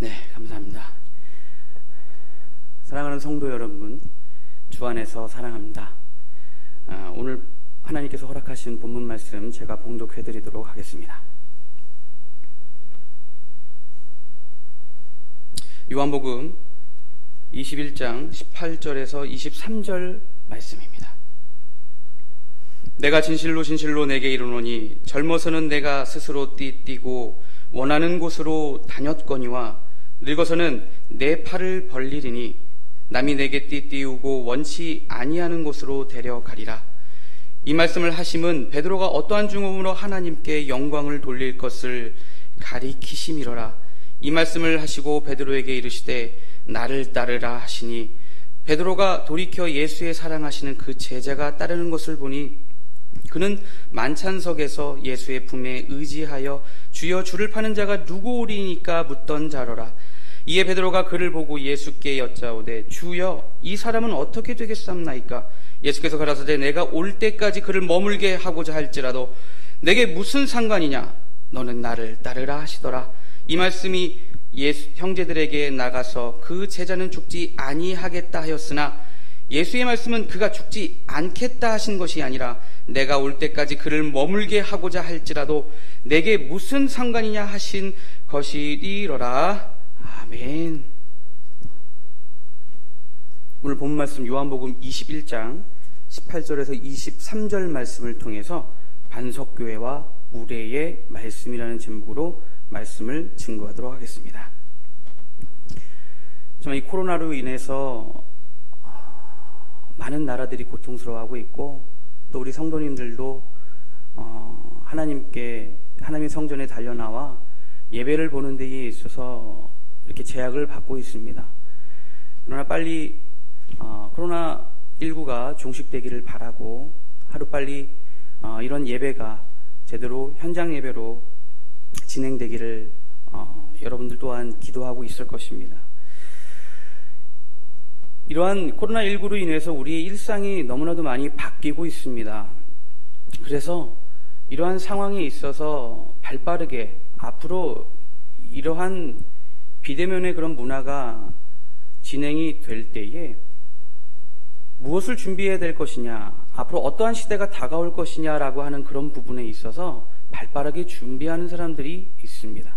네, 감사합니다. 사랑하는 성도 여러분, 주 안에서 사랑합니다. 오늘 하나님께서 허락하신 본문 말씀 제가 봉독해 드리도록 하겠습니다. 요한복음 21장 18절에서 23절 말씀입니다. 내가 진실로 진실로 내게 이르노니 젊어서는 내가 스스로 띠뛰고 원하는 곳으로 다녔거니와 늙어서는 내 팔을 벌리리니 남이 내게 띠띠우고 원치 아니하는 곳으로 데려가리라. 이 말씀을 하심은 베드로가 어떠한 중음으로 하나님께 영광을 돌릴 것을 가리키심이로라. 이 말씀을 하시고 베드로에게 이르시되 나를 따르라 하시니 베드로가 돌이켜 예수의 사랑하시는 그 제자가 따르는 것을 보니 그는 만찬석에서 예수의 품에 의지하여 주여 주를 파는 자가 누구오리니까 묻던 자로라. 이에 베드로가 그를 보고 예수께 여짜오되 주여 이 사람은 어떻게 되겠사옵나이까? 예수께서 가라사대 내가 올 때까지 그를 머물게 하고자 할지라도 내게 무슨 상관이냐? 너는 나를 따르라 하시더라. 이 말씀이 형제들에게 나가서 그 제자는 죽지 아니하겠다 하였으나 예수의 말씀은 그가 죽지 않겠다 하신 것이 아니라 내가 올 때까지 그를 머물게 하고자 할지라도 내게 무슨 상관이냐 하신 것이리로라. 아멘. 오늘 본 말씀 요한복음 21장 18절에서 23절 말씀을 통해서 반석교회와 우레의 말씀이라는 제목으로 말씀을 증거하도록 하겠습니다. 정말 이 코로나로 인해서 많은 나라들이 고통스러워하고 있고 또 우리 성도님들도 하나님의 성전에 달려나와 예배를 보는 데에 있어서 이렇게 제약을 받고 있습니다. 그러나 빨리 코로나19가 종식되기를 바라고 하루빨리 이런 예배가 제대로 현장 예배로 진행되기를 여러분들 또한 기도하고 있을 것입니다. 이러한 코로나19로 인해서 우리의 일상이 너무나도 많이 바뀌고 있습니다. 그래서 이러한 상황에 있어서 발빠르게 앞으로 이러한 비대면의 그런 문화가 진행이 될 때에 무엇을 준비해야 될 것이냐, 앞으로 어떠한 시대가 다가올 것이냐라고 하는 그런 부분에 있어서 발빠르게 준비하는 사람들이 있습니다.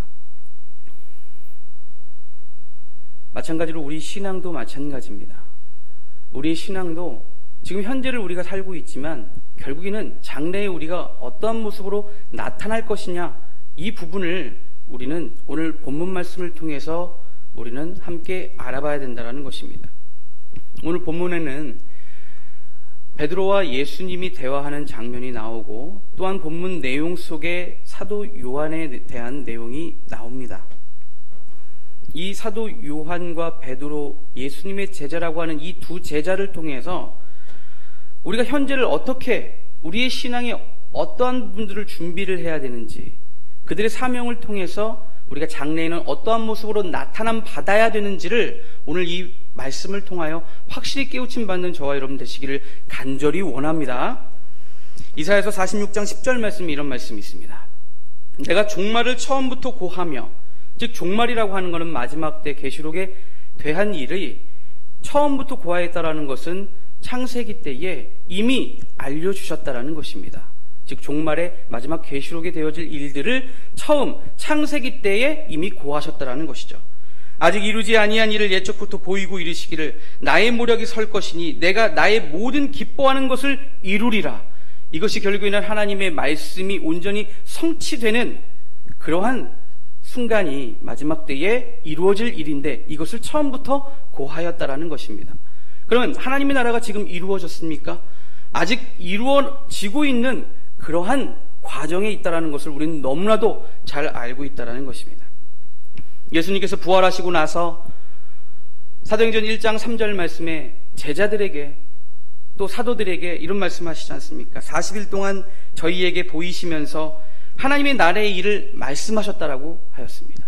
마찬가지로 우리 신앙도 마찬가지입니다. 우리의 신앙도 지금 현재를 우리가 살고 있지만 결국에는 장래에 우리가 어떠한 모습으로 나타날 것이냐, 이 부분을 우리는 오늘 본문 말씀을 통해서 우리는 함께 알아봐야 된다는 것입니다. 오늘 본문에는 베드로와 예수님이 대화하는 장면이 나오고 또한 본문 내용 속에 사도 요한에 대한 내용이 나옵니다. 이 사도 요한과 베드로, 예수님의 제자라고 하는 이 두 제자를 통해서 우리가 현재를 어떻게, 우리의 신앙에 어떠한 부분들을 준비를 해야 되는지, 그들의 사명을 통해서 우리가 장래에는 어떠한 모습으로 나타남 받아야 되는지를 오늘 이 말씀을 통하여 확실히 깨우침 받는 저와 여러분 되시기를 간절히 원합니다. 이사야서 46장 10절 말씀에 이런 말씀이 있습니다. 내가 종말을 처음부터 고하며, 즉 종말이라고 하는 것은 마지막 때 계시록에 대한 일이 처음부터 고하였다라는 것은 창세기 때에 이미 알려주셨다라는 것입니다. 즉 종말의 마지막 계시록에 되어질 일들을 처음 창세기 때에 이미 고하셨다라는 것이죠. 아직 이루지 아니한 일을 예적부터 보이고 이르시기를 나의 모력이 설 것이니 내가 나의 모든 기뻐하는 것을 이루리라. 이것이 결국에는 하나님의 말씀이 온전히 성취되는 그러한 순간이 마지막 때에 이루어질 일인데 이것을 처음부터 고하였다라는 것입니다. 그러면 하나님의 나라가 지금 이루어졌습니까? 아직 이루어지고 있는 그러한 과정에 있다라는 것을 우리는 너무나도 잘 알고 있다라는 것입니다. 예수님께서 부활하시고 나서 사도행전 1장 3절 말씀에 제자들에게 또 사도들에게 이런 말씀하시지 않습니까? 40일 동안 저희에게 보이시면서 하나님의 나라의 일을 말씀하셨다라고 하였습니다.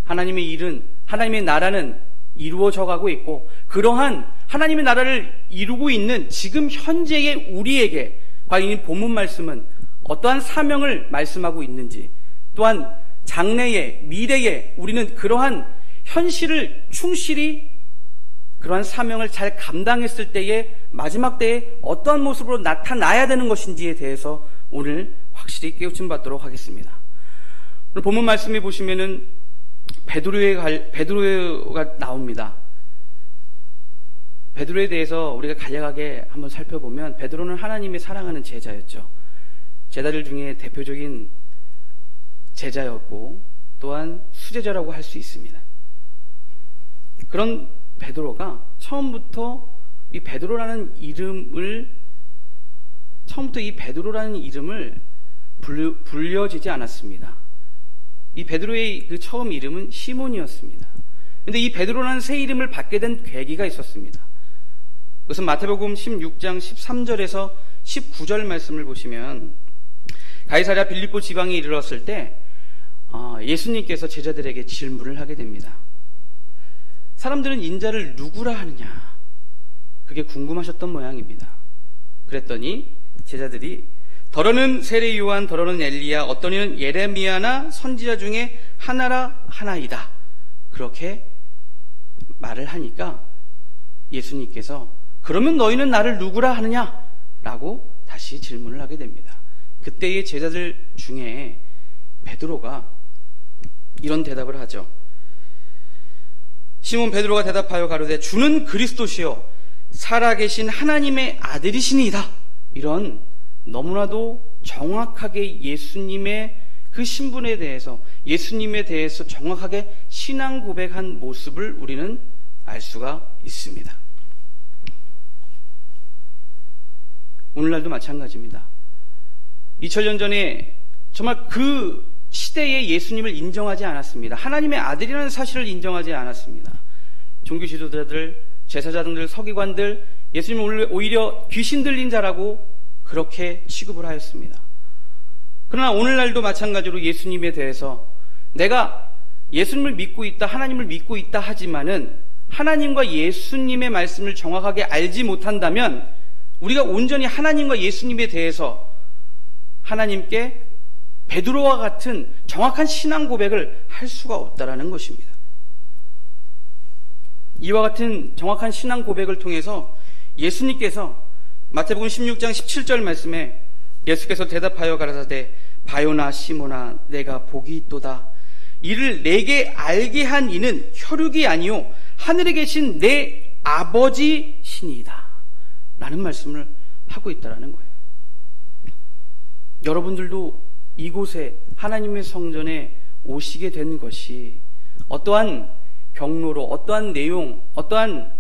하나님의 일은, 하나님의 나라는 이루어져 가고 있고 그러한 하나님의 나라를 이루고 있는 지금 현재의 우리에게 과연 이 본문 말씀은 어떠한 사명을 말씀하고 있는지, 또한 장래에, 미래에 우리는 그러한 현실을 충실히 그러한 사명을 잘 감당했을 때에 마지막 때에 어떠한 모습으로 나타나야 되는 것인지에 대해서 오늘 확실히 깨우침 받도록 하겠습니다. 오늘 본문 말씀에 보시면은 베드로가 나옵니다. 베드로에 대해서 우리가 간략하게 한번 살펴보면 베드로는 하나님의 사랑하는 제자였죠. 제자들 중에 대표적인 제자였고 또한 수제자라고 할 수 있습니다. 그런 베드로가 처음부터 이 베드로라는 이름을 불려지지 않았습니다. 이 베드로의 그 처음 이름은 시몬이었습니다. 그런데 이 베드로라는 새 이름을 받게 된 계기가 있었습니다. 그것은 마태복음 16장 13절에서 19절 말씀을 보시면 가이사랴 빌립보 지방에 이르렀을 때 예수님께서 제자들에게 질문을 하게 됩니다. 사람들은 인자를 누구라 하느냐? 그게 궁금하셨던 모양입니다. 그랬더니 제자들이 더러는 세례 요한, 더러는 엘리야, 어떤 이는 예레미야나 선지자 중에 하나라 하나이다. 그렇게 말을 하니까 예수님께서 그러면 너희는 나를 누구라 하느냐? 라고 다시 질문을 하게 됩니다. 그때의 제자들 중에 베드로가 이런 대답을 하죠. 시몬 베드로가 대답하여 가로되 주는 그리스도시요 살아계신 하나님의 아들이시니이다. 이런 너무나도 정확하게 예수님의 그 신분에 대해서 예수님에 대해서 정확하게 신앙 고백한 모습을 우리는 알 수가 있습니다. 오늘날도 마찬가지입니다. 2000년 전에 정말 그 시대에 예수님을 인정하지 않았습니다. 하나님의 아들이라는 사실을 인정하지 않았습니다. 종교 지도자들, 제사장들, 서기관들, 예수님을 오히려 귀신 들린 자라고 그렇게 취급을 하였습니다. 그러나 오늘날도 마찬가지로 예수님에 대해서 내가 예수님을 믿고 있다, 하나님을 믿고 있다 하지만은 하나님과 예수님의 말씀을 정확하게 알지 못한다면 우리가 온전히 하나님과 예수님에 대해서 하나님께 베드로와 같은 정확한 신앙 고백을 할 수가 없다라는 것입니다. 이와 같은 정확한 신앙 고백을 통해서 예수님께서 마태복음 16장 17절 말씀에 예수께서 대답하여 가라사대 바요나 시모나 내가 복이 있도다. 이를 내게 알게 한 이는 혈육이 아니요 하늘에 계신 내 아버지시니이다. 라는 말씀을 하고 있다라는 거예요. 여러분들도 이곳에 하나님의 성전에 오시게 된 것이 어떠한 경로로 어떠한 내용, 어떠한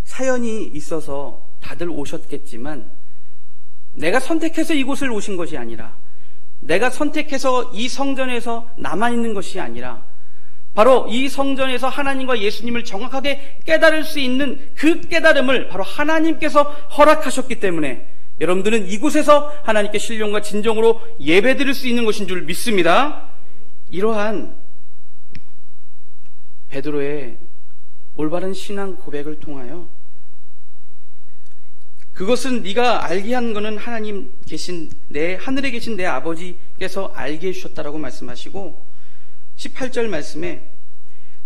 사연이 있어서 다들 오셨겠지만 내가 선택해서 이곳을 오신 것이 아니라 내가 선택해서 이 성전에서 남아있는 것이 아니라 바로 이 성전에서 하나님과 예수님을 정확하게 깨달을 수 있는 그 깨달음을 바로 하나님께서 허락하셨기 때문에 여러분들은 이곳에서 하나님께 신령과 진정으로 예배드릴 수 있는 것인 줄 믿습니다. 이러한 베드로의 올바른 신앙 고백을 통하여 그것은 네가 알게 한 것은 하나님 계신 하늘에 계신 내 아버지께서 알게 해주셨다라고 말씀하시고 18절 말씀에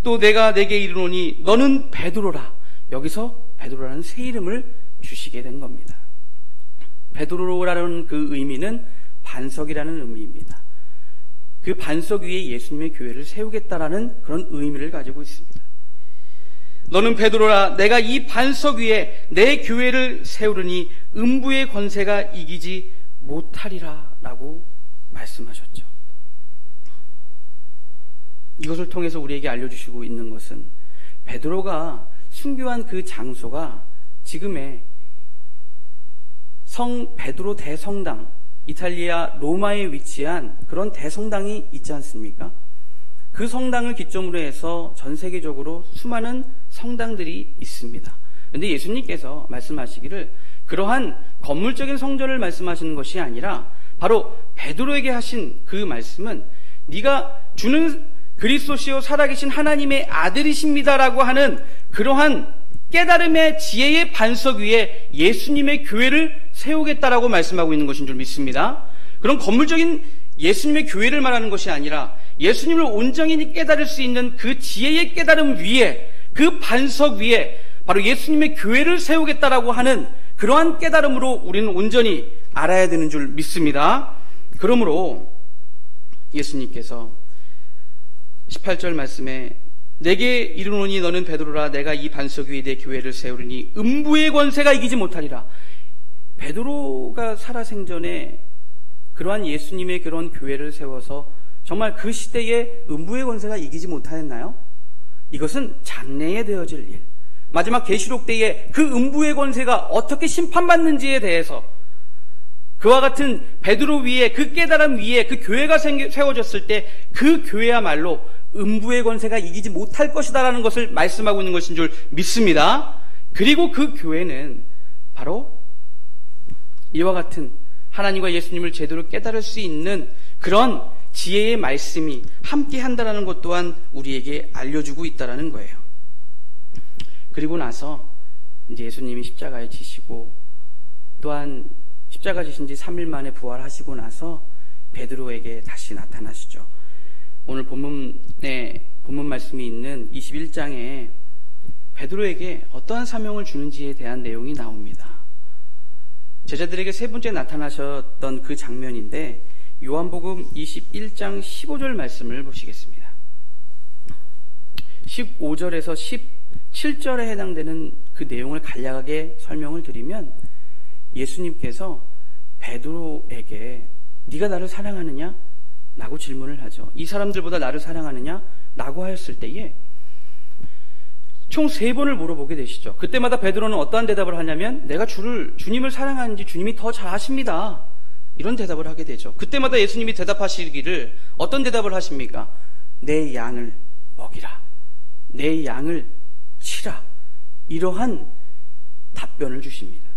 또 내가 내게 이르노니 너는 베드로라. 여기서 베드로라는 새 이름을 주시게 된 겁니다. 베드로라는 그 의미는 반석이라는 의미입니다. 그 반석 위에 예수님의 교회를 세우겠다라는 그런 의미를 가지고 있습니다. 너는 베드로라. 내가 이 반석 위에 내 교회를 세우르니 음부의 권세가 이기지 못하리라 라고 말씀하셨죠. 이것을 통해서 우리에게 알려주시고 있는 것은 베드로가 순교한 그 장소가 지금의 성 베드로 대성당, 이탈리아 로마에 위치한 그런 대성당이 있지 않습니까? 그 성당을 기점으로 해서 전 세계적으로 수많은 성당들이 있습니다. 그런데 예수님께서 말씀하시기를 그러한 건물적인 성전을 말씀하시는 것이 아니라 바로 베드로에게 하신 그 말씀은 네가 주는 그리스도시요 살아계신 하나님의 아들이십니다라고 하는 그러한 깨달음의 지혜의 반석 위에 예수님의 교회를 세우겠다라고 말씀하고 있는 것인 줄 믿습니다. 그런 건물적인 예수님의 교회를 말하는 것이 아니라 예수님을 온전히 깨달을 수 있는 그 지혜의 깨달음 위에, 그 반석 위에 바로 예수님의 교회를 세우겠다라고 하는 그러한 깨달음으로 우리는 온전히 알아야 되는 줄 믿습니다. 그러므로 예수님께서 18절 말씀에 내게 이르노니 너는 베드로라, 내가 이 반석 위에 내 교회를 세우리니 음부의 권세가 이기지 못하리라. 베드로가 살아생전에 그러한 예수님의 그런 교회를 세워서 정말 그 시대에 음부의 권세가 이기지 못하였나요? 이것은 장래에 되어질 일, 마지막 계시록 때에 그 음부의 권세가 어떻게 심판받는지에 대해서 그와 같은 베드로 위에, 그 깨달음 위에 그 교회가 세워졌을 때 그 교회야말로 음부의 권세가 이기지 못할 것이다라는 것을 말씀하고 있는 것인 줄 믿습니다. 그리고 그 교회는 바로 이와 같은 하나님과 예수님을 제대로 깨달을 수 있는 그런 지혜의 말씀이 함께 한다라는 것 또한 우리에게 알려주고 있다라는 거예요. 그리고 나서 이제 예수님이 십자가에 지시고 또한 십자가 지신 지 3일 만에 부활하시고 나서 베드로에게 다시 나타나시죠. 오늘 본문 말씀이 있는 21장에 베드로에게 어떠한 사명을 주는지에 대한 내용이 나옵니다. 제자들에게 세 번째 나타나셨던 그 장면인데 요한복음 21장 15절 말씀을 보시겠습니다. 15절에서 17절에 해당되는 그 내용을 간략하게 설명을 드리면 예수님께서 베드로에게 네가 나를 사랑하느냐? 라고 질문을 하죠. 이 사람들보다 나를 사랑하느냐? 라고 하였을 때에 총 3번을 물어보게 되시죠. 그때마다 베드로는 어떠한 대답을 하냐면 내가 주님을 사랑하는지 주님이 더 잘 아십니다. 이런 대답을 하게 되죠. 그때마다 예수님이 대답하시기를 어떤 대답을 하십니까? 내 양을 먹이라. 내 양을 치라. 이러한 답변을 주십니다.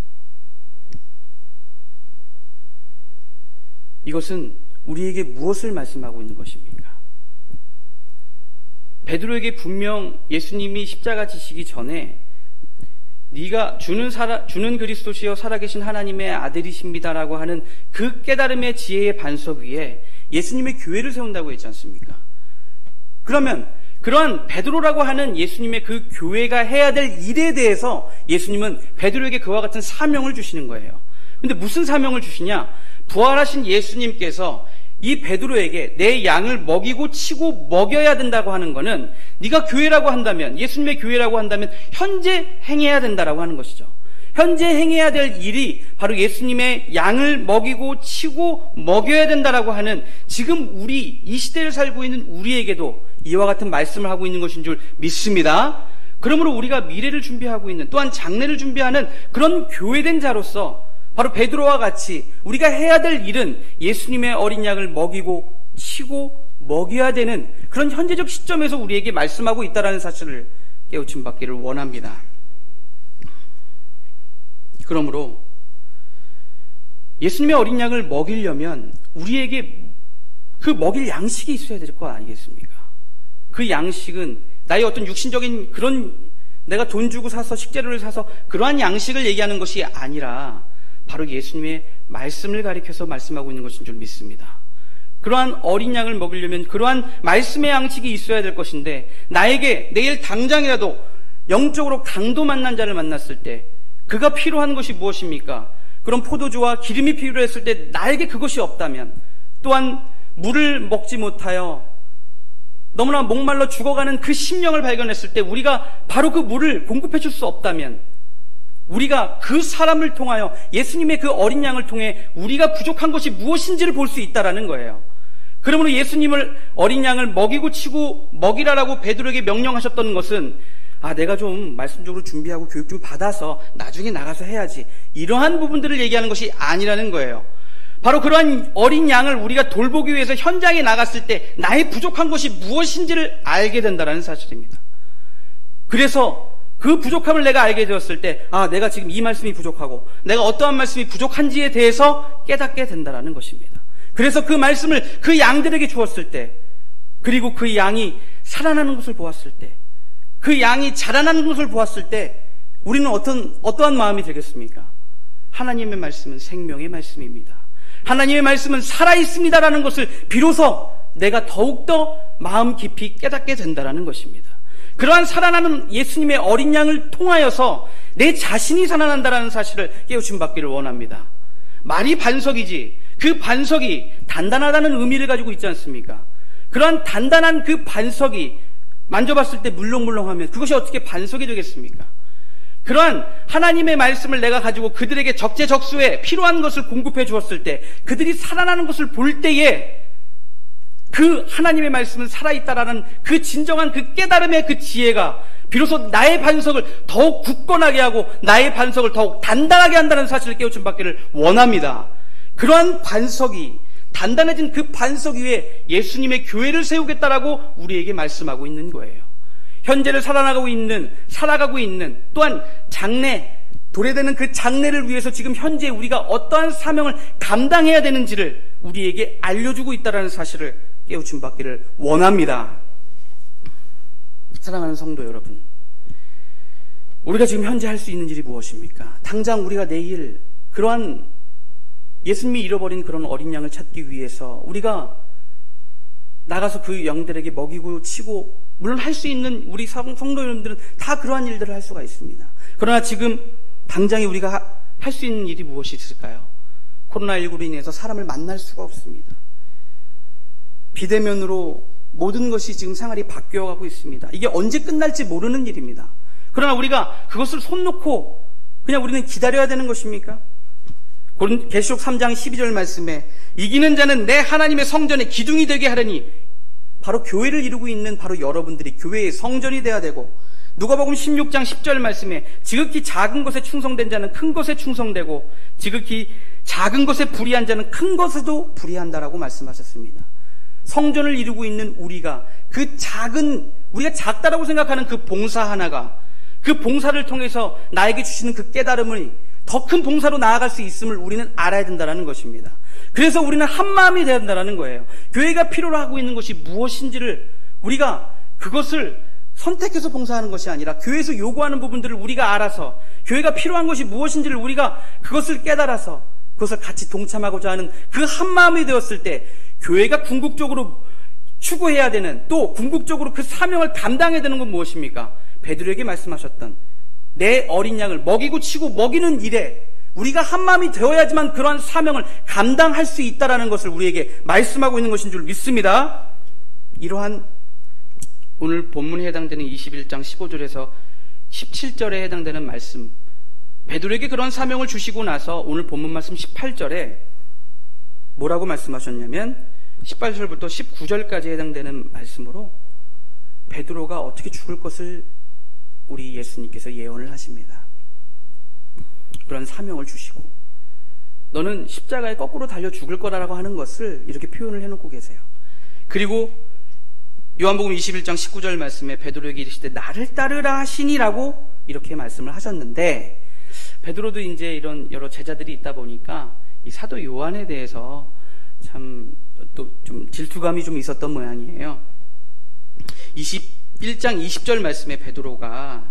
이것은 우리에게 무엇을 말씀하고 있는 것입니까? 베드로에게 분명 예수님이 십자가 지시기 전에 네가 주는 그리스도시여 살아계신 하나님의 아들이십니다라고 하는 그 깨달음의 지혜의 반석 위에 예수님의 교회를 세운다고 했지 않습니까? 그러면 그러한 베드로라고 하는 예수님의 그 교회가 해야 될 일에 대해서 예수님은 베드로에게 그와 같은 사명을 주시는 거예요. 근데 무슨 사명을 주시냐? 부활하신 예수님께서 이 베드로에게 내 양을 먹이고 치고 먹여야 된다고 하는 것은 네가 교회라고 한다면, 예수님의 교회라고 한다면 현재 행해야 된다라고 하는 것이죠. 현재 행해야 될 일이 바로 예수님의 양을 먹이고 치고 먹여야 된다라고 하는, 지금 우리 이 시대를 살고 있는 우리에게도 이와 같은 말씀을 하고 있는 것인 줄 믿습니다. 그러므로 우리가 미래를 준비하고 있는, 또한 장래를 준비하는 그런 교회된 자로서 바로 베드로와 같이 우리가 해야 될 일은 예수님의 어린 양을 먹이고 치고 먹여야 되는 그런 현재적 시점에서 우리에게 말씀하고 있다는 사실을 깨우침 받기를 원합니다. 그러므로 예수님의 어린 양을 먹이려면 우리에게 그 먹일 양식이 있어야 될 거 아니겠습니까? 그 양식은 나의 어떤 육신적인 그런 내가 돈 주고 사서 식재료를 사서 그러한 양식을 얘기하는 것이 아니라 바로 예수님의 말씀을 가리켜서 말씀하고 있는 것인 줄 믿습니다. 그러한 어린 양을 먹이려면 그러한 말씀의 양식이 있어야 될 것인데, 나에게 내일 당장이라도 영적으로 강도 만난 자를 만났을 때 그가 필요한 것이 무엇입니까? 그런 포도주와 기름이 필요했을 때 나에게 그것이 없다면, 또한 물을 먹지 못하여 너무나 목말라 죽어가는 그 심령을 발견했을 때 우리가 바로 그 물을 공급해 줄 수 없다면, 우리가 그 사람을 통하여 예수님의 그 어린 양을 통해 우리가 부족한 것이 무엇인지를 볼 수 있다라는 거예요. 그러므로 예수님을 어린 양을 먹이고 치고 먹이라라고 베드로에게 명령하셨던 것은 내가 좀 말씀적으로 준비하고 교육 좀 받아서 나중에 나가서 해야지, 이러한 부분들을 얘기하는 것이 아니라는 거예요. 바로 그러한 어린 양을 우리가 돌보기 위해서 현장에 나갔을 때 나의 부족한 것이 무엇인지를 알게 된다는 사실입니다. 그래서 그 부족함을 내가 알게 되었을 때 내가 지금 이 말씀이 부족하고 내가 어떠한 말씀이 부족한지에 대해서 깨닫게 된다는 것입니다. 그래서 그 말씀을 그 양들에게 주었을 때, 그리고 그 양이 살아나는 것을 보았을 때, 그 양이 자라나는 것을 보았을 때 우리는 어떠한 마음이 들겠습니까? 하나님의 말씀은 생명의 말씀입니다. 하나님의 말씀은 살아있습니다라는 것을 비로소 내가 더욱더 마음 깊이 깨닫게 된다는 것입니다. 그러한 살아나는 예수님의 어린 양을 통하여서 내 자신이 살아난다는 사실을 깨우침 받기를 원합니다. 말이 반석이지 그 반석이 단단하다는 의미를 가지고 있지 않습니까? 그러한 단단한 그 반석이 만져봤을 때 물렁물렁하면 그것이 어떻게 반석이 되겠습니까? 그러한 하나님의 말씀을 내가 가지고 그들에게 적재적소에 필요한 것을 공급해 주었을 때 그들이 살아나는 것을 볼 때에 그 하나님의 말씀은 살아있다라는 그 진정한 그 깨달음의 그 지혜가 비로소 나의 반석을 더욱 굳건하게 하고 나의 반석을 더욱 단단하게 한다는 사실을 깨우침 받기를 원합니다. 그러한 반석이 단단해진 그 반석 위에 예수님의 교회를 세우겠다라고 우리에게 말씀하고 있는 거예요. 현재를 살아가고 있는 또한 장래 도래되는 그 장래를 위해서 지금 현재 우리가 어떠한 사명을 감당해야 되는지를 우리에게 알려주고 있다는 사실을 깨우침 받기를 원합니다. 사랑하는 성도 여러분, 우리가 지금 현재 할 수 있는 일이 무엇입니까? 당장 우리가 내일 그러한 예수님이 잃어버린 그런 어린 양을 찾기 위해서 우리가 나가서 그 영들에게 먹이고 치고, 물론 할 수 있는 우리 성도 여러분들은 다 그러한 일들을 할 수가 있습니다. 그러나 지금 당장에 우리가 할 수 있는 일이 무엇이 있을까요? 코로나19로 인해서 사람을 만날 수가 없습니다. 비대면으로 모든 것이 지금 생활이 바뀌어가고 있습니다. 이게 언제 끝날지 모르는 일입니다. 그러나 우리가 그것을 손 놓고 그냥 우리는 기다려야 되는 것입니까? 계시록 3장 12절 말씀에 이기는 자는 내 하나님의 성전의 기둥이 되게 하려니, 바로 교회를 이루고 있는 바로 여러분들이 교회의 성전이 되어야 되고, 누가복음 16장 10절 말씀에 지극히 작은 것에 충성된 자는 큰 것에 충성되고 지극히 작은 것에 불의한 자는 큰 것에도 불의한다라고 말씀하셨습니다. 성전을 이루고 있는 우리가 우리가 작다라고 생각하는 그 봉사 하나가, 그 봉사를 통해서 나에게 주시는 그 깨달음을 더 큰 봉사로 나아갈 수 있음을 우리는 알아야 된다는 것입니다. 그래서 우리는 한마음이 되어야 된다는 거예요. 교회가 필요로 하고 있는 것이 무엇인지를 우리가 그것을 선택해서 봉사하는 것이 아니라 교회에서 요구하는 부분들을 우리가 알아서, 교회가 필요한 것이 무엇인지를 우리가 그것을 깨달아서 그것을 같이 동참하고자 하는 그 한마음이 되었을 때 교회가 궁극적으로 추구해야 되는, 또 궁극적으로 그 사명을 감당해야 되는 건 무엇입니까? 베드로에게 말씀하셨던 내 어린 양을 먹이고 치고 먹이는 일에 우리가 한마음이 되어야지만 그러한 사명을 감당할 수 있다는 것을 우리에게 말씀하고 있는 것인 줄 믿습니다. 이러한 오늘 본문에 해당되는 21장 15절에서 17절에 해당되는 말씀, 베드로에게 그런 사명을 주시고 나서 오늘 본문 말씀 18절에 뭐라고 말씀하셨냐면 18절부터 19절까지 해당되는 말씀으로 베드로가 어떻게 죽을 것을 우리 예수님께서 예언을 하십니다. 그런 사명을 주시고 너는 십자가에 거꾸로 달려 죽을 거라고 하는 것을 이렇게 표현을 해놓고 계세요. 그리고 요한복음 21장 19절 말씀에 베드로에게 이르시되 나를 따르라 하시니라고 이렇게 말씀을 하셨는데, 베드로도 이제 이런 여러 제자들이 있다 보니까 이 사도 요한에 대해서 참 또 좀 질투감이 좀 있었던 모양이에요. 21장 20절 말씀에 베드로가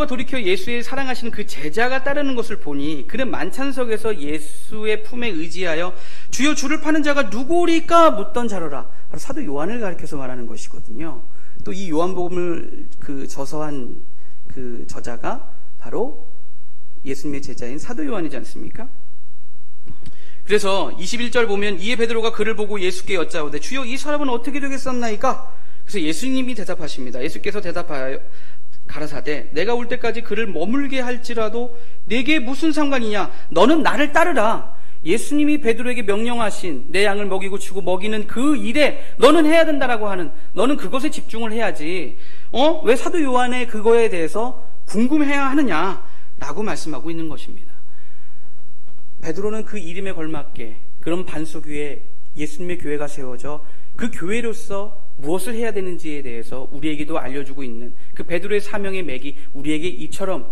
돌이켜 예수의 사랑하시는 그 제자가 따르는 것을 보니 그는 만찬석에서 예수의 품에 의지하여 주여 주를 파는 자가 누구리까 묻던 자로라. 바로 사도 요한을 가리켜서 말하는 것이거든요. 또 이 요한복음을 저서한 그 저자가 바로 예수님의 제자인 사도 요한이지 않습니까? 그래서 21절 보면 이에 베드로가 그를 보고 예수께 여짜오되 주여 이 사람은 어떻게 되겠사옵나이까? 그래서 예수님이 대답하십니다. 예수께서 대답하여 가라사대 내가 올 때까지 그를 머물게 할지라도 내게 무슨 상관이냐? 너는 나를 따르라. 예수님이 베드로에게 명령하신 내 양을 먹이고 치고 먹이는 그 일에 너는 해야 된다라고 하는, 너는 그것에 집중을 해야지 왜 사도 요한의 그거에 대해서 궁금해야 하느냐라고 말씀하고 있는 것입니다. 베드로는 그 이름에 걸맞게 그런 반석 위에 예수님의 교회가 세워져 그 교회로서 무엇을 해야 되는지에 대해서 우리에게도 알려주고 있는 그 베드로의 사명의 맥이 우리에게 이처럼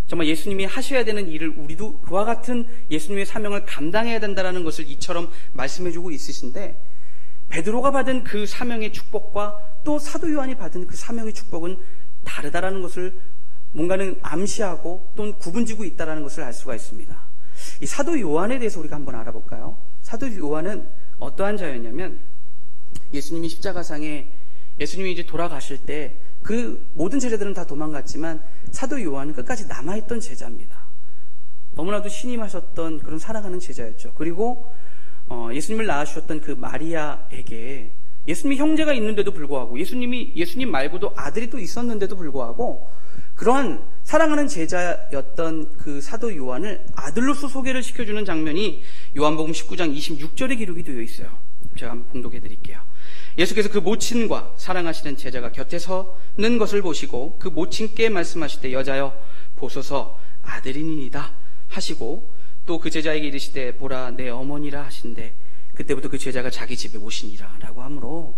정말 예수님이 하셔야 되는 일을 우리도 그와 같은 예수님의 사명을 감당해야 된다는 것을 이처럼 말씀해주고 있으신데, 베드로가 받은 그 사명의 축복과 또 사도 요한이 받은 그 사명의 축복은 다르다라는 것을 뭔가는 암시하고 또는 구분지고 있다는 것을 알 수가 있습니다. 이 사도 요한에 대해서 우리가 한번 알아볼까요? 사도 요한은 어떠한 자였냐면 예수님이 십자가상에 예수님이 이제 돌아가실 때 그 모든 제자들은 다 도망갔지만 사도 요한은 끝까지 남아있던 제자입니다. 너무나도 신임하셨던 그런 사랑하는 제자였죠. 그리고 예수님을 낳아주셨던 그 마리아에게 예수님이 형제가 있는데도 불구하고 예수님 말고도 아들이 또 있었는데도 불구하고 그러한 사랑하는 제자였던 그 사도 요한을 아들로서 소개를 시켜주는 장면이 요한복음 19장 26절에 기록이 되어 있어요. 제가 한번 봉독해 드릴게요. 예수께서 그 모친과 사랑하시는 제자가 곁에 서는 것을 보시고 그 모친께 말씀하실 때 여자여 보소서 아들이니이다 하시고 또 그 제자에게 이르시되 보라 내 어머니라 하신대 그때부터 그 제자가 자기 집에 오시니라 라고 하므로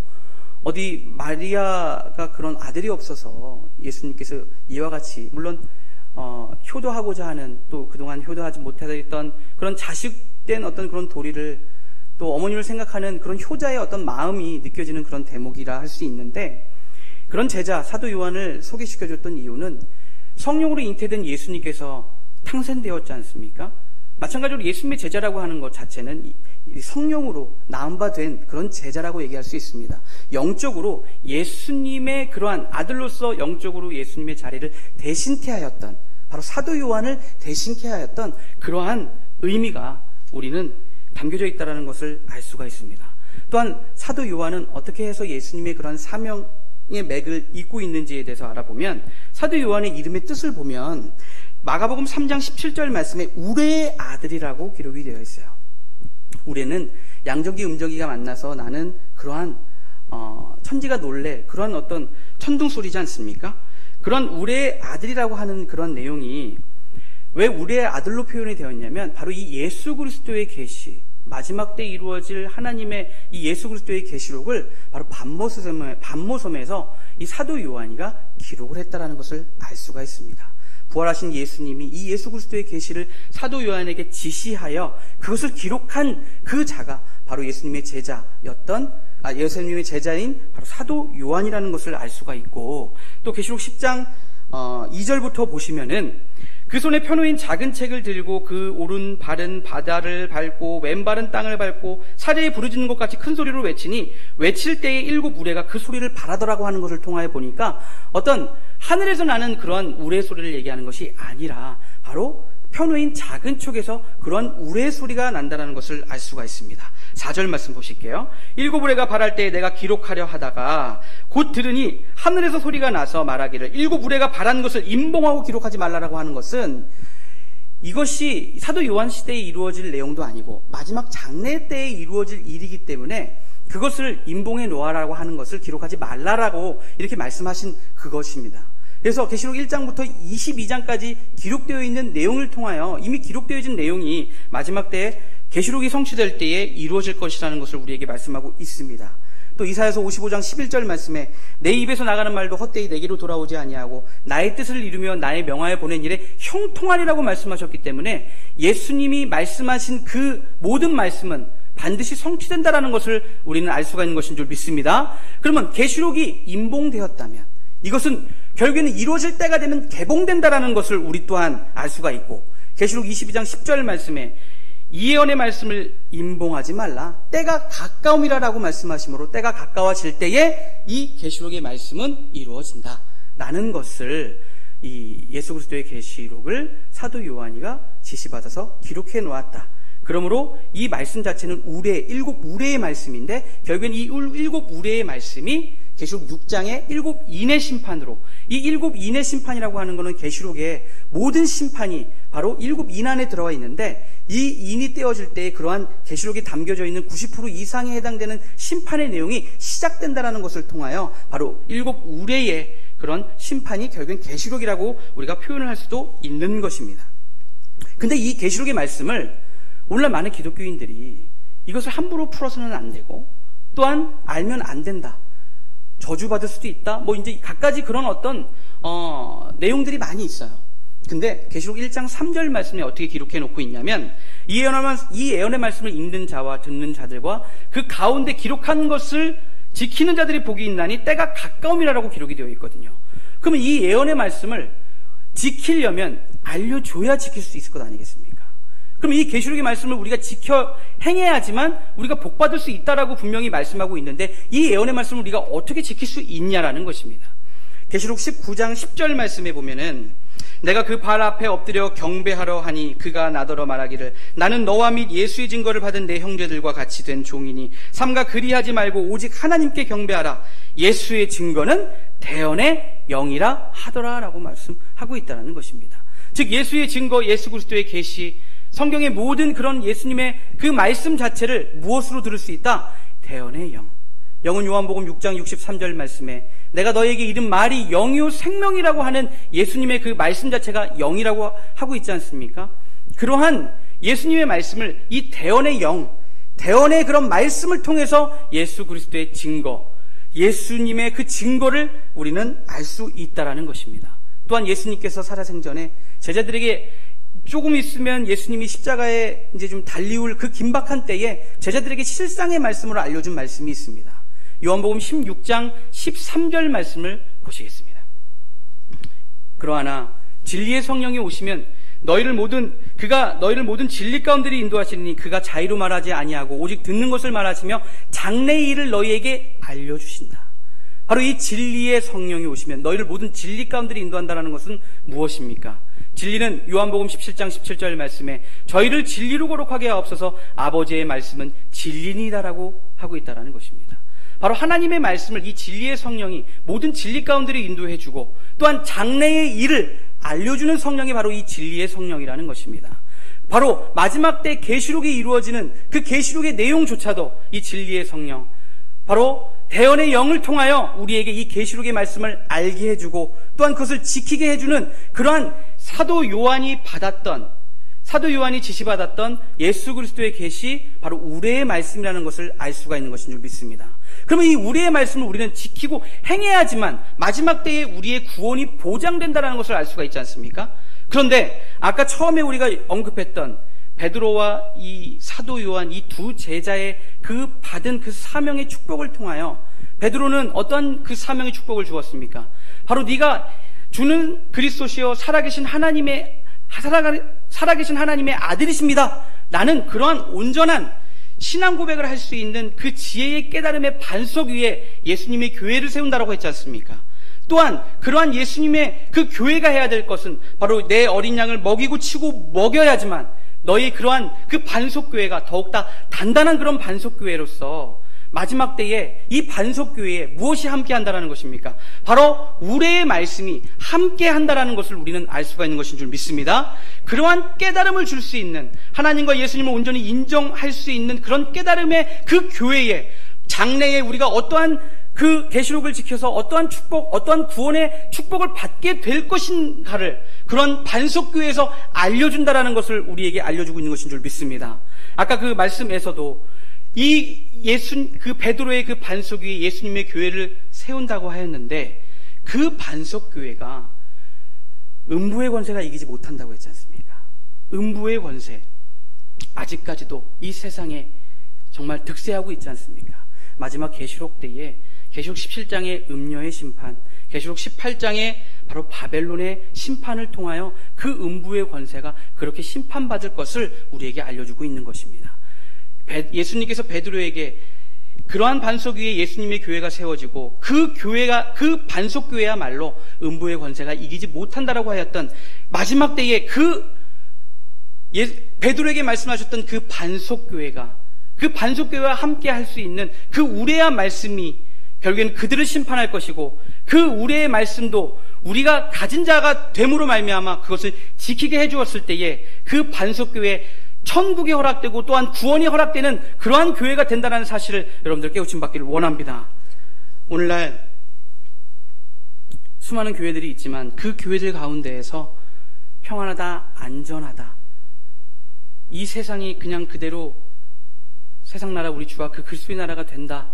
어디 마리아가 그런 아들이 없어서 예수님께서 이와 같이 물론 효도하고자 하는 또 그동안 효도하지 못하던 그런 자식된 어떤 그런 도리를 또 어머니를 생각하는 그런 효자의 어떤 마음이 느껴지는 그런 대목이라 할 수 있는데 그런 제자 사도 요한을 소개시켜줬던 이유는 성령으로 잉태된 예수님께서 탄생되었지 않습니까? 마찬가지로 예수님의 제자라고 하는 것 자체는 성령으로 낳은 바 된 그런 제자라고 얘기할 수 있습니다. 영적으로 예수님의 그러한 아들로서 영적으로 예수님의 자리를 대신케 하였던 바로 사도 요한을 대신케 하였던 그러한 의미가 우리는 담겨져 있다는 것을 알 수가 있습니다. 또한 사도 요한은 어떻게 해서 예수님의 그런 사명의 맥을 잇고 있는지에 대해서 알아보면 사도 요한의 이름의 뜻을 보면 마가복음 3장 17절 말씀에 우레의 아들이라고 기록이 되어 있어요. 우레는 양저기 음저기가 만나서 나는 그러한 천지가 놀래 그런 어떤 천둥소리지 않습니까? 그런 우레의 아들이라고 하는 그런 내용이 왜 우리의 아들로 표현이 되었냐면 바로 이 예수 그리스도의 계시 마지막 때 이루어질 하나님의 이 예수 그리스도의 계시록을 바로 반모섬에서 이 사도 요한이가 기록을 했다라는 것을 알 수가 있습니다. 부활하신 예수님이 이 예수 그리스도의 계시를 사도 요한에게 지시하여 그것을 기록한 그 자가 바로 예수님의 제자인 바로 사도 요한이라는 것을 알 수가 있고 또 계시록 10장 2절부터 보시면은 그 손에 펴놓인 작은 책을 들고 그 오른 발은 바다를 밟고 왼발은 땅을 밟고 사자에 부르짖는 것 같이 큰 소리로 외치니 외칠 때에 7 우레가 그 소리를 바라더라고 하는 것을 통하여 보니까 어떤 하늘에서 나는 그러한 우레 소리를 얘기하는 것이 아니라 바로 펴놓인 작은 촉에서 그러한 우레 소리가 난다는 것을 알 수가 있습니다. 4절 말씀 보실게요. 7 우레가 발할 때에 내가 기록하려 하다가 곧 들으니 하늘에서 소리가 나서 말하기를 7 우레가 발한 것을 임봉하고 기록하지 말라라고 하는 것은 이것이 사도 요한 시대에 이루어질 내용도 아니고 마지막 장래 때에 이루어질 일이기 때문에 그것을 임봉해 놓아라고 하는 것을 기록하지 말라라고 이렇게 말씀하신 그것입니다. 그래서 계시록 1장부터 22장까지 기록되어 있는 내용을 통하여 이미 기록되어진 내용이 마지막 때에 계시록이 성취될 때에 이루어질 것이라는 것을 우리에게 말씀하고 있습니다. 또 이사야서 55장 11절 말씀에 내 입에서 나가는 말도 헛되이 내게로 돌아오지 아니하고 나의 뜻을 이루며 나의 명하에 보낸 일에 형통하리라고 말씀하셨기 때문에 예수님이 말씀하신 그 모든 말씀은 반드시 성취된다라는 것을 우리는 알 수가 있는 것인 줄 믿습니다. 그러면 계시록이 임봉되었다면 이것은 결국에는 이루어질 때가 되면 개봉된다라는 것을 우리 또한 알 수가 있고 계시록 22장 10절 말씀에 이 예언의 말씀을 임봉하지 말라 때가 가까움이라라고 말씀하시므로 때가 가까워질 때에 이 계시록의 말씀은 이루어진다 라는 것을 이 예수 그리스도의 계시록을 사도 요한이가 지시받아서 기록해 놓았다. 그러므로 이 말씀 자체는 7 우레의 말씀인데 결국엔 이 7 우레의 말씀이 계시록 6장의 7 인의 심판으로 이 7 인의 심판이라고 하는 것은 계시록의 모든 심판이 바로 7 인 안에 들어와 있는데 이 인이 떼어질 때 그러한 계시록에 담겨져 있는 90% 이상에 해당되는 심판의 내용이 시작된다는 것을 통하여 바로 7 우레의 그런 심판이 결국엔 계시록이라고 우리가 표현을 할 수도 있는 것입니다. 근데 이 계시록의 말씀을 오늘날 많은 기독교인들이 이것을 함부로 풀어서는 안 되고 또한 알면 안 된다. 저주받을 수도 있다. 뭐 이제 갖가지 그런 어떤 내용들이 많이 있어요. 근데 계시록 1장 3절 말씀에 어떻게 기록해 놓고 있냐면 이 예언의 말씀을 읽는 자와 듣는 자들과 그 가운데 기록한 것을 지키는 자들이 복이 있나니 때가 가까움이라고 기록이 되어 있거든요. 그러면 이 예언의 말씀을 지키려면 알려줘야 지킬 수 있을 것 아니겠습니까? 그럼 이 계시록의 말씀을 우리가 지켜 행해야지만 우리가 복받을 수 있다라고 분명히 말씀하고 있는데, 이 예언의 말씀을 우리가 어떻게 지킬 수 있냐라는 것입니다. 계시록 19장 10절 말씀에 보면은, 내가 그 발 앞에 엎드려 경배하러 하니 그가 나더러 말하기를, 나는 너와 및 예수의 증거를 받은 내 형제들과 같이 된 종이니 삼가 그리하지 말고 오직 하나님께 경배하라. 예수의 증거는 대언의 영이라 하더라 라고 말씀하고 있다는 것입니다. 즉 예수의 증거, 예수 그리스도의 계시, 성경의 모든 그런 예수님의 그 말씀 자체를 무엇으로 들을 수 있다? 대언의 영. 영은 요한복음 6장 63절 말씀에 내가 너에게 이른 말이 영이요 생명이라고 하는 예수님의 그 말씀 자체가 영이라고 하고 있지 않습니까? 그러한 예수님의 말씀을 이 대언의 영, 대언의 그런 말씀을 통해서 예수 그리스도의 증거, 예수님의 그 증거를 우리는 알 수 있다라는 것입니다. 또한 예수님께서 살아생전에 제자들에게 조금 있으면 예수님이 십자가에 이제 좀 달리울 그 긴박한 때에 제자들에게 실상의 말씀으로 알려준 말씀이 있습니다. 요한복음 16장 13절 말씀을 보시겠습니다. 그러하나 진리의 성령이 오시면 그가 너희를 모든 진리 가운데로 인도하시니 그가 자의로 말하지 아니하고 오직 듣는 것을 말하시며 장래의 일을 너희에게 알려주신다. 바로 이 진리의 성령이 오시면 너희를 모든 진리 가운데로 인도한다는 것은 무엇입니까? 진리는 요한복음 17장 17절 말씀에 저희를 진리로 거룩하게 하옵소서, 아버지의 말씀은 진리니다라고 하고 있다는 것입니다. 바로 하나님의 말씀을 이 진리의 성령이 모든 진리 가운데로 인도해주고 또한 장래의 일을 알려주는 성령이 바로 이 진리의 성령이라는 것입니다. 바로 마지막 때 계시록이 이루어지는 그 계시록의 내용조차도 이 진리의 성령, 바로 대언의 영을 통하여 우리에게 이 계시록의 말씀을 알게 해주고 또한 그것을 지키게 해주는 그러한 사도 요한이 지시받았던 예수 그리스도의 계시, 바로 우레의 말씀이라는 것을 알 수가 있는 것인 줄 믿습니다. 그러면 이 우리의 말씀을 우리는 지키고 행해야지만 마지막 때에 우리의 구원이 보장된다는 것을 알 수가 있지 않습니까? 그런데 아까 처음에 우리가 언급했던 베드로와 이 사도 요한, 이 두 제자의 그 받은 그 사명의 축복을 통하여 베드로는 어떤 그 사명의 축복을 주었습니까? 바로 네가 주는 그리스도시여 살아계신 하나님의 아들이십니다. 나는 그러한 온전한 신앙 고백을 할 수 있는 그 지혜의 깨달음의 반석 위에 예수님의 교회를 세운다라고 했지 않습니까? 또한 그러한 예수님의 그 교회가 해야 될 것은 바로 내 어린 양을 먹이고 치고 먹여야지만 너희 그러한 그 반석교회가 더욱더 단단한 그런 반석교회로서 마지막 때에 이 반석교회에 무엇이 함께 한다라는 것입니까? 바로 우레의 말씀이 함께 한다라는 것을 우리는 알 수가 있는 것인 줄 믿습니다. 그러한 깨달음을 줄 수 있는, 하나님과 예수님을 온전히 인정할 수 있는 그런 깨달음의 그 교회에 장래에 우리가 어떠한 그 계시록을 지켜서 어떠한 축복, 어떠한 구원의 축복을 받게 될 것인가를 그런 반석교회에서 알려준다라는 것을 우리에게 알려주고 있는 것인 줄 믿습니다. 아까 그 말씀에서도 그 베드로의 그 반석 위에 예수님의 교회를 세운다고 하였는데 그 반석교회가 음부의 권세가 이기지 못한다고 했지 않습니까? 음부의 권세, 아직까지도 이 세상에 정말 득세하고 있지 않습니까? 마지막 계시록 때에 계시록 17장의 음녀의 심판, 계시록 18장의 바로 바벨론의 심판을 통하여 그 음부의 권세가 그렇게 심판받을 것을 우리에게 알려주고 있는 것입니다. 예수님께서 베드로에게 그러한 반석 위에 예수님의 교회가 세워지고 그 반석교회야말로 음부의 권세가 이기지 못한다라고 하였던 마지막 때에 베드로에게 말씀하셨던 그 반석교회와 함께 할 수 있는 그 우레야 말씀이 결국에는 그들을 심판할 것이고 그 우레의 말씀도 우리가 가진 자가 됨으로 말미암아 그것을 지키게 해주었을 때에 그 반석교회 천국이 허락되고 또한 구원이 허락되는 그러한 교회가 된다는 사실을 여러분들 깨우침 받기를 원합니다. 오늘날 수많은 교회들이 있지만 그 교회들 가운데에서 평안하다, 안전하다, 이 세상이 그냥 그대로 세상 나라 우리 주와 그 그리스도의 나라가 된다,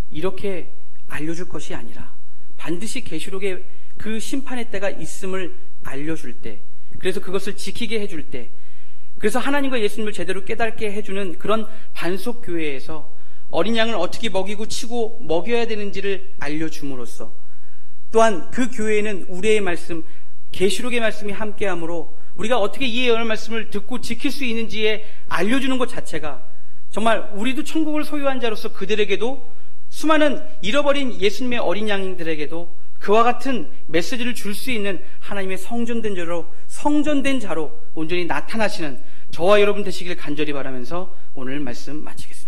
이렇게 알려줄 것이 아니라 반드시 계시록에 그 심판의 때가 있음을 알려줄 때, 그래서 그것을 지키게 해줄 때, 그래서 하나님과 예수님을 제대로 깨닫게 해주는 그런 반석교회에서 어린 양을 어떻게 먹이고 치고 먹여야 되는지를 알려줌으로써, 또한 그 교회에는 우리의 말씀, 계시록의 말씀이 함께함으로 우리가 어떻게 이 예언의 말씀을 듣고 지킬 수 있는지에 알려주는 것 자체가 정말 우리도 천국을 소유한 자로서 그들에게도 수많은 잃어버린 예수님의 어린 양들에게도 그와 같은 메시지를 줄 수 있는 하나님의 성전된 자로 온전히 나타나시는 저와 여러분 되시길 간절히 바라면서 오늘 말씀 마치겠습니다.